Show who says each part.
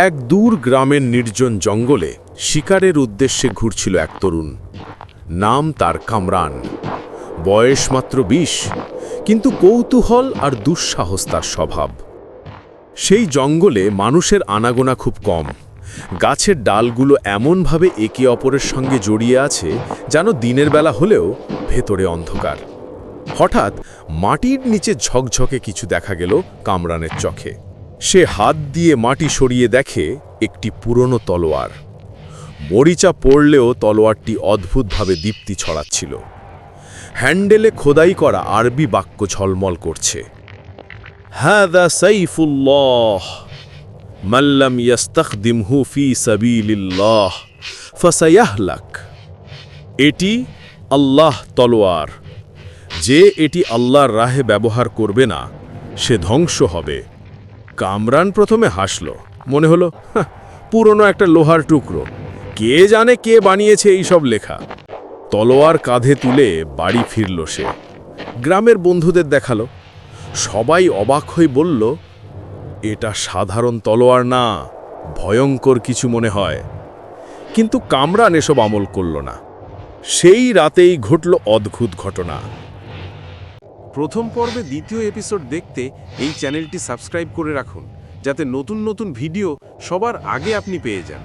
Speaker 1: এক দূর গ্রামের নির্জন জঙ্গলে শিকারের উদ্দেশ্যে ঘুরছিল এক তরুণ। নাম তার কামরান। বয়স মাত্র ২০, কিন্তু কৌতূহল আর দুঃসাহস তার স্বভাব। সেই জঙ্গলে মানুষের আনাগোনা খুব কম। গাছের ডালগুলো এমনভাবে একে অপরের সঙ্গে জড়িয়ে আছে যেন দিনের বেলা হলেও ভেতরে অন্ধকার। হঠাৎ মাটির নিচে ঝকঝকে কিছু দেখা গেল কামরানের চোখে। সে হাত দিয়ে মাটি সরিয়ে দেখে একটি পুরনো তলোয়ার। মরিচা পড়লেও তলোয়ারটি অদ্ভুতভাবে দীপ্তি ছড়াচ্ছিল। হ্যান্ডেলে খোদাই করা আরবি বাক্য ঝলমল করছে। হাযা সাইফুল্লাহ মাল্লাম ইস্তাখদিমহু ফি সাবিলিল্লাহ ফাসায়াহলাক। এটি আল্লাহ তলোয়ার, যে এটি আল্লাহর রাহে ব্যবহার করবে না সে ধ্বংস হবে। কামরান প্রথমে হাসল, মনে হলো পুরনো একটা লোহার টুকরো, কে জানে কে বানিয়েছে এই সব লেখা। তলোয়ার কাঁধে তুলে বাড়ি ফিরল সে। গ্রামের বন্ধুদের দেখালো। সবাই অবাক হয়ে বলল, এটা সাধারণ তলোয়ার না, ভয়ঙ্কর কিছু মনে হয়। কিন্তু কামরান এসব আমল করল না। সেই রাতেই ঘটল অদ্ভুত ঘটনা।
Speaker 2: প্রথম পর্বে দ্বিতীয় এপিসোড দেখতে এই চ্যানেলটি সাবস্ক্রাইব করে রাখুন, যাতে নতুন নতুন ভিডিও সবার আগে আপনি পেয়ে যান।